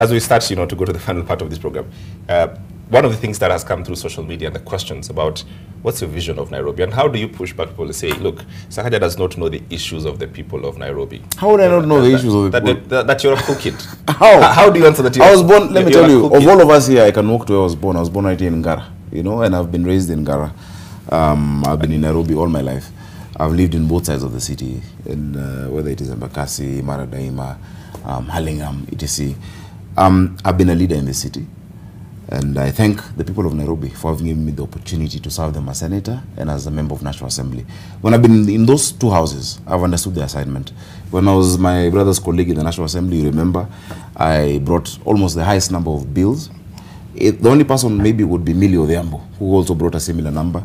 As we start, to go to the final part of this program, one of the things that has come through social media and the questions about what's your vision of Nairobi and how do you push back people to say, look, Sakaja does not know the issues of the people of Nairobi. How would I not know the issues of the people? That you're a cool kid. How do you answer that? I was born, let me tell you, of all of us here, I can walk to where I was born. I was born right here in Ngara, and I've been raised in Ngara. I've been in Nairobi all my life. I've lived in both sides of the city, whether it is Embakasi, Maradaima, Hurlingham, etc. I've been a leader in the city, and I thank the people of Nairobi for having given me the opportunity to serve them as senator and as a member of National Assembly. When I've been in those two houses, I've understood the assignment. When I was my brother's colleague in the National Assembly, you remember, I brought almost the highest number of bills. The only person maybe would be Millie Odhiambo, who also brought a similar number,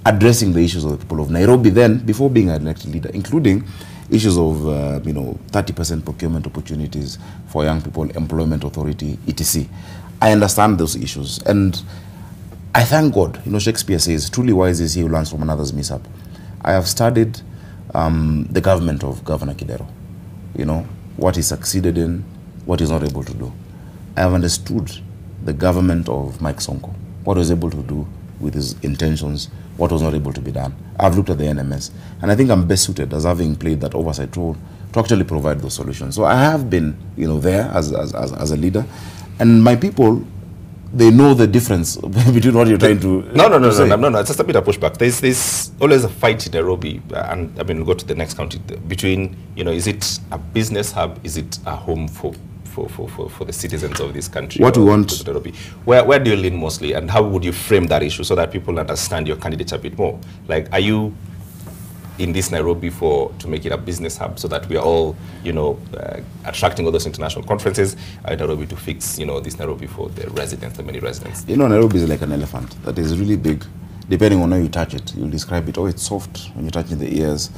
addressing the issues of the people of Nairobi then, before being an elected leader, including issues of 30% procurement opportunities for young people, employment authority, etc. I understand those issues, and I thank God. Shakespeare says, truly wise is he who learns from another's mishap. I have studied the government of Governor Kidero, what he succeeded in, what he's not able to do. I have understood the government of Mike Sonko, what he was able to do with his intentions, what was not able to be done. I've looked at the NMS, and I think I'm best suited, as having played that oversight role, to actually provide those solutions. So I have been, there as a leader, and my people, they know the difference between what you're trying to No. It's just a bit of pushback. There's always a fight in Nairobi, and we'll go to the next county, between, is it a business hub, is it a home for the citizens of this country? What we want. Where do you lean mostly, and how would you frame that issue so that people understand your candidate a bit more? Like, are you in this Nairobi to make it a business hub so that we are all, attracting all those international conferences, in Nairobi to fix, this Nairobi for the residents, the many residents? Nairobi is like an elephant that is really big. Depending on how you touch it, you'll describe it, it's soft when you're touching the ears,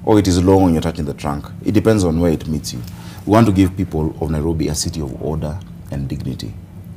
or it is long when you're touching the trunk. It depends on where it meets you. We want to give people of Nairobi a city of order and dignity,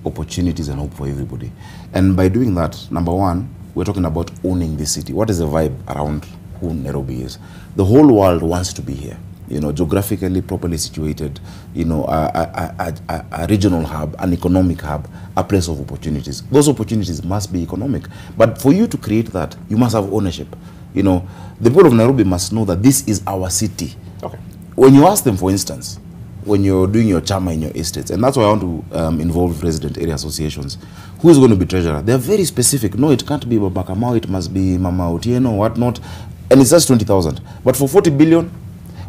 opportunities and hope for everybody. And by doing that, number one, we're talking about owning this city. What is the vibe around who Nairobi is? The whole world wants to be here, geographically properly situated, a regional hub, an economic hub, a place of opportunities. Those opportunities must be economic. But for you to create that, you must have ownership. The people of Nairobi must know that this is our city. Okay. When you ask them, for instance, when you're doing your chama in your estates, and that's why I want to involve resident area associations, who is going to be treasurer? They're very specific. No, it can't be Babakamau, it must be Mama Otieno, whatnot. And it's just 20,000. But for 40 billion,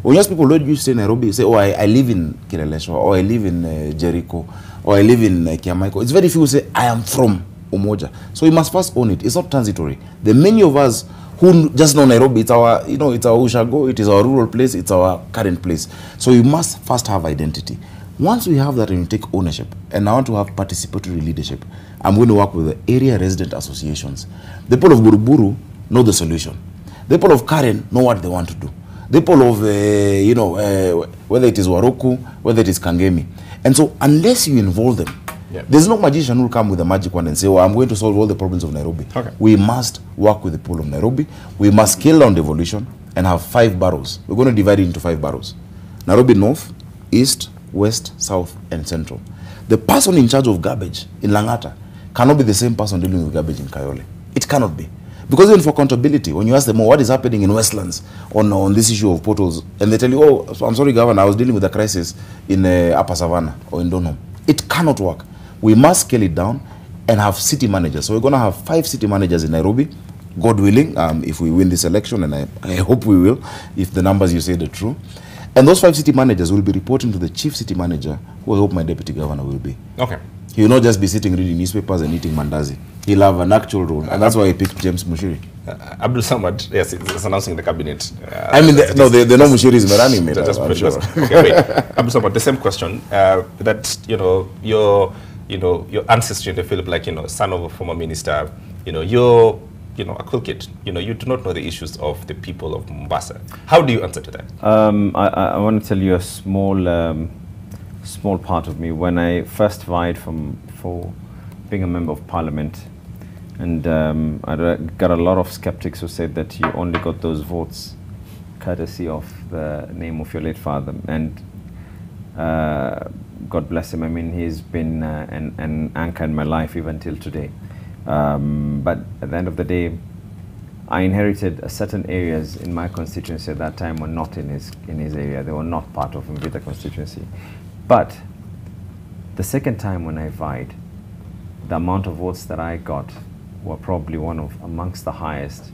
when you ask people, where do you stay in Nairobi? You say, oh, I live in Kireleshwa, or I live in Jericho, or I live in Kiamaiko. It's very few who say, I am from Umoja. So you must first own it. It's not transitory. The many of us who just know Nairobi, it's our, it's our Ushago, it is our rural place, it's our current place. So you must first have identity. Once we have that and you take ownership, and I want to have participatory leadership, I'm going to work with the area resident associations. The people of Buruburu know the solution. The people of Karen know what they want to do. The people of, whether it is Waroku, whether it is Kangemi. And so unless you involve them, there's no magician who will come with a magic wand and say, I'm going to solve all the problems of Nairobi. Okay. We must work with the people of Nairobi. We must scale down devolution and have 5 boroughs. We're going to divide it into 5 boroughs. Nairobi North, East, West, South, and Central. The person in charge of garbage in Langata cannot be the same person dealing with garbage in Kayole. It cannot be. Because even for accountability, when you ask them, what is happening in Westlands on this issue of potholes, and they tell you, I'm sorry, Governor, I was dealing with a crisis in Upper Savannah or in Donholm. It cannot work. We must scale it down and have city managers. So we're going to have 5 city managers in Nairobi, God willing, if we win this election, and I hope we will, if the numbers you said are true. And those 5 city managers will be reporting to the chief city manager, who I hope my deputy governor will be. Okay. He will not just be sitting reading newspapers and eating mandazi. He'll have an actual role, and that's why he picked James Mushiri. Abdulswamad, yes, it's announcing the cabinet. They know Mushiri is Merani, mate. Okay, wait. Abdulswamad, the same question, that, your ancestry in the field, like, son of a former minister, you're, a cool kid, you do not know the issues of the people of Mombasa. How do you answer to that? I want to tell you a small part of me. When I first vied for being a member of parliament, and I got a lot of skeptics who said that you only got those votes courtesy of the name of your late father. And God bless him. I mean, he's been an anchor in my life even till today. But at the end of the day, I inherited certain areas in my constituency at that time were not in his area. They were not part of Mvita constituency. But the second time when I vied, the amount of votes that I got were probably amongst the highest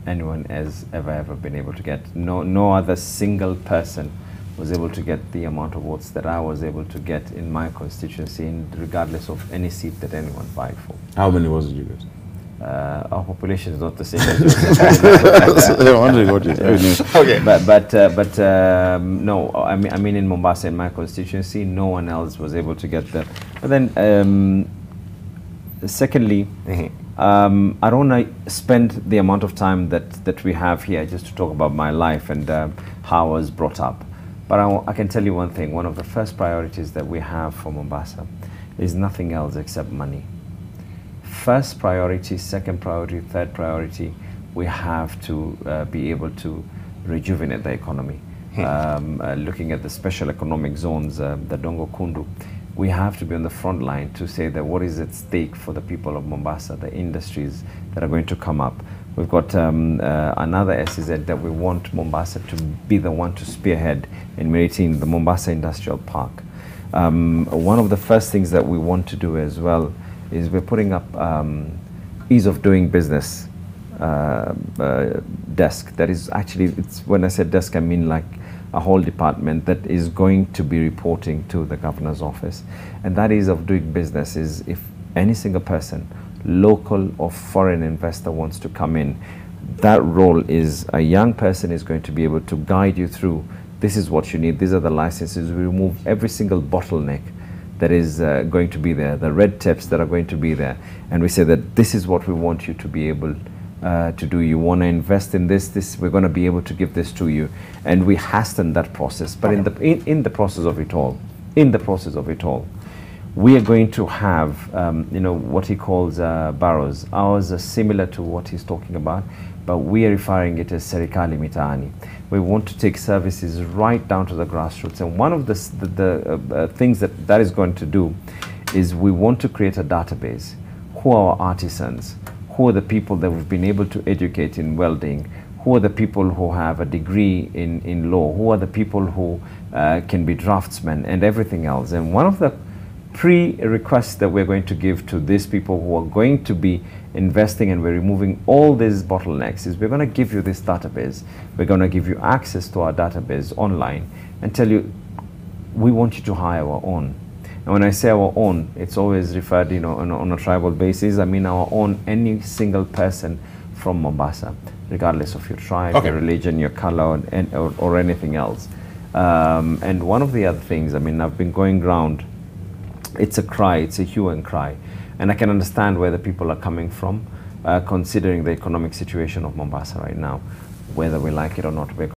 anyone has ever been able to get. No other single person was able to get the amount of votes that I was able to get in my constituency, regardless of any seat that anyone vied for. How many votes did you get? Our population is not the same as yours. I'm wondering what you okay. But no, I mean in Mombasa, in my constituency, no one else was able to get that. But then, secondly, I don't want to spend the amount of time that we have here just to talk about my life and how I was brought up. But I can tell you one thing. One of the first priorities that we have for Mombasa is nothing else except money. First priority, second priority, third priority, we have to be able to rejuvenate the economy. Looking at the special economic zones, the Dongo Kundu, we have to be on the front line to say that what is at stake for the people of Mombasa, the industries that are going to come up. We've got another SEZ that we want Mombasa to be the one to spearhead in Meritin, the Mombasa Industrial Park. One of the first things that we want to do as well is we're putting up ease of doing business desk. That is actually, when I said desk, I mean like a whole department that is going to be reporting to the governor's office. And that ease of doing business is if any single person, local or foreign investor wants to come in, that role is a young person is going to be able to guide you through, this is what you need, these are the licenses. We remove every single bottleneck that is going to be there, the red tapes that are going to be there. And we say that this is what we want you to be able to do. You want to invest in this, we're going to be able to give this to you. And we hasten that process. But in the process of it all, we are going to have, you know, what he calls barrows. Ours are similar to what he's talking about, but we are referring it as Serikali Mitaani. We want to take services right down to the grassroots. And one of the things that is going to do is we want to create a database. Who are our artisans? Who are the people that we've been able to educate in welding? Who are the people who have a degree in law? Who are the people who can be draftsmen and everything else? And one of the pre-requests that we're going to give to these people who are going to be investing and we're removing all these bottlenecks is we're going to give you this database. We're going to give you access to our database online and tell you, we want you to hire our own. And when I say our own, it's always referred, you know, on a tribal basis. I mean our own, any single person from Mombasa, regardless of your tribe, your religion, your color, or anything else. And one of the other things, I mean, I've been going around, it's a cry, it's a hue and cry. And I can understand where the people are coming from, considering the economic situation of Mombasa right now, whether we like it or not.